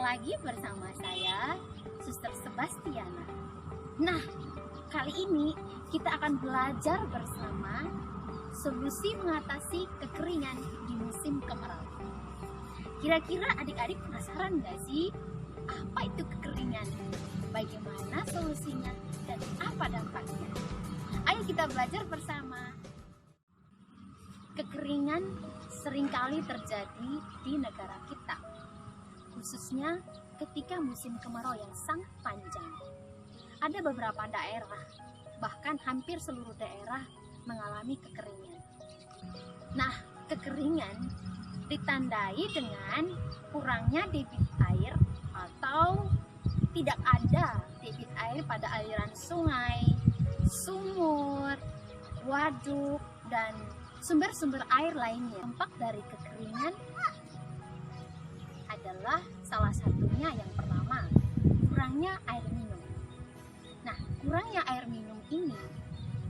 lagi bersama saya, Suster Sebastiana. Nah, kali ini kita akan belajar bersama solusi mengatasi kekeringan di musim kemarau. Kira-kira adik-adik penasaran nggak sih? Apa itu kekeringan? Bagaimana solusinya? Dan apa dampaknya? Ayo kita belajar bersama. Kekeringan seringkali terjadi di negara kita, khususnya ketika musim kemarau yang sangat panjang. Ada beberapa daerah, bahkan hampir seluruh daerah mengalami kekeringan. Nah, kekeringan ditandai dengan kurangnya debit air atau tidak ada debit air pada aliran sungai, sumur, waduk, dan sumber-sumber air lainnya. Dampak dari kekeringan adalah salah satunya yang pertama, kurangnya air minum. Nah, kurangnya air minum ini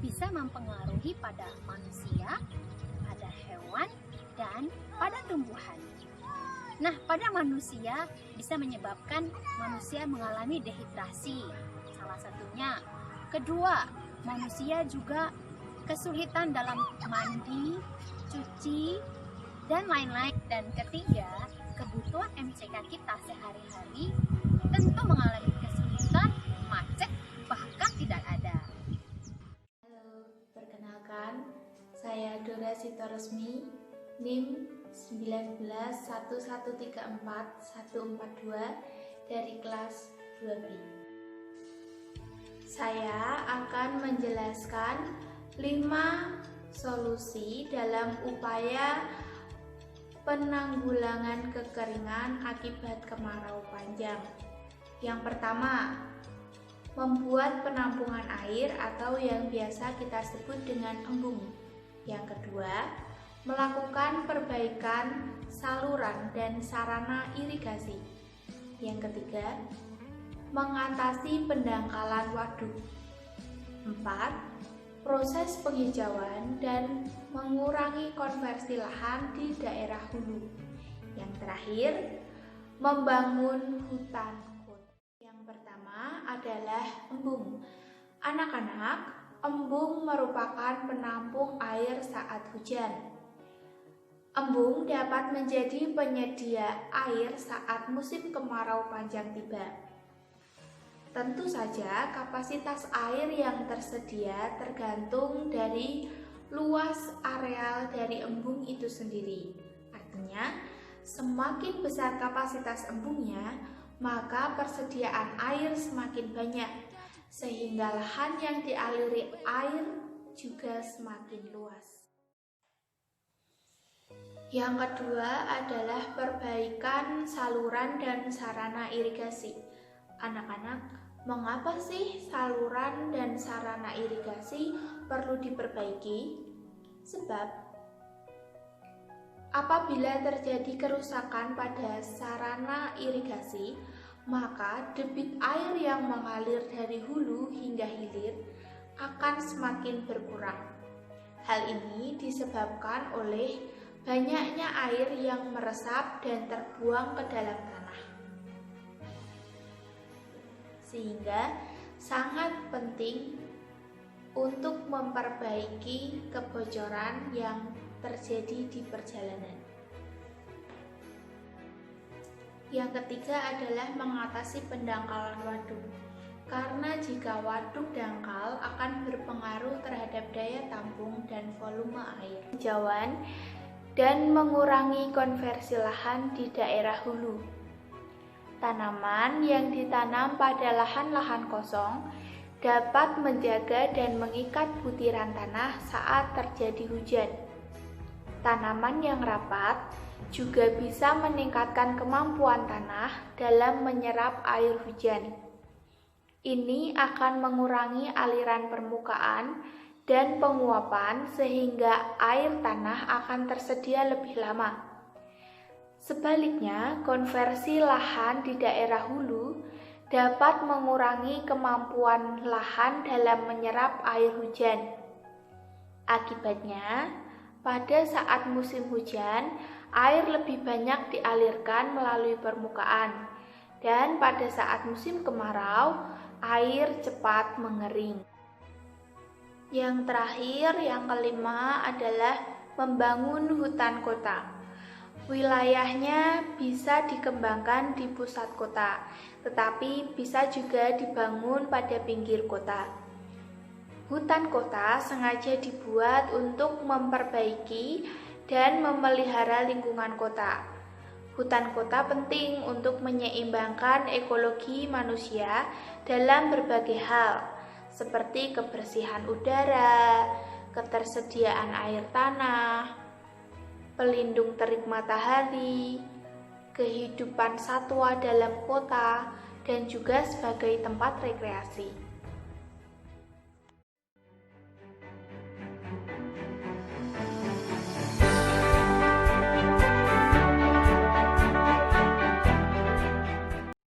bisa mempengaruhi pada manusia, pada hewan, dan pada tumbuhan. Nah, pada manusia bisa menyebabkan manusia mengalami dehidrasi, salah satunya. Kedua, manusia juga kesulitan dalam mandi, cuci, dan lain-lain. Dan ketiga, kebutuhan MCK kita sehari-hari tentu mengalami kesulitan, macet, bahkan tidak ada. Halo, perkenalkan, saya Dora Sitoresmi, NIM 1911134142 dari kelas 2B. Saya akan menjelaskan 5 solusi dalam upaya penanggulangan kekeringan akibat kemarau panjang. Yang pertama, membuat penampungan air atau yang biasa kita sebut dengan embung. Yang kedua, melakukan perbaikan saluran dan sarana irigasi. Yang ketiga, mengatasi pendangkalan waduk. 4. Proses penghijauan dan mengurangi konversi lahan di daerah hulu. Yang terakhir, membangun hutan kota. Yang pertama adalah embung. Anak-anak, embung merupakan penampung air saat hujan. Embung dapat menjadi penyedia air saat musim kemarau panjang tiba. Tentu saja kapasitas air yang tersedia tergantung dari luas areal dari embung itu sendiri. Artinya, semakin besar kapasitas embungnya, maka persediaan air semakin banyak, sehingga lahan yang dialiri air juga semakin luas. Yang kedua adalah perbaikan saluran dan sarana irigasi. Anak-anak, mengapa sih saluran dan sarana irigasi perlu diperbaiki? Sebab apabila terjadi kerusakan pada sarana irigasi, maka debit air yang mengalir dari hulu hingga hilir akan semakin berkurang. Hal ini disebabkan oleh banyaknya air yang meresap dan terbuang ke dalam tanah. Sehingga sangat penting untuk memperbaiki kebocoran yang terjadi di perjalanan. Yang ketiga adalah mengatasi pendangkalan waduk. Karena jika waduk dangkal akan berpengaruh terhadap daya tampung dan volume air. Penghijauan dan mengurangi konversi lahan di daerah hulu. Tanaman yang ditanam pada lahan-lahan kosong dapat menjaga dan mengikat butiran tanah saat terjadi hujan. Tanaman yang rapat juga bisa meningkatkan kemampuan tanah dalam menyerap air hujan. Ini akan mengurangi aliran permukaan dan penguapan sehingga air tanah akan tersedia lebih lama. Sebaliknya, konversi lahan di daerah hulu dapat mengurangi kemampuan lahan dalam menyerap air hujan. Akibatnya, pada saat musim hujan, air lebih banyak dialirkan melalui permukaan, dan pada saat musim kemarau, air cepat mengering. Yang terakhir, yang kelima adalah membangun hutan kota. Wilayahnya bisa dikembangkan di pusat kota, tetapi bisa juga dibangun pada pinggir kota. Hutan kota sengaja dibuat untuk memperbaiki dan memelihara lingkungan kota. Hutan kota penting untuk menyeimbangkan ekologi manusia dalam berbagai hal, seperti kebersihan udara, ketersediaan air tanah, pelindung terik matahari, kehidupan satwa dalam kota, dan juga sebagai tempat rekreasi.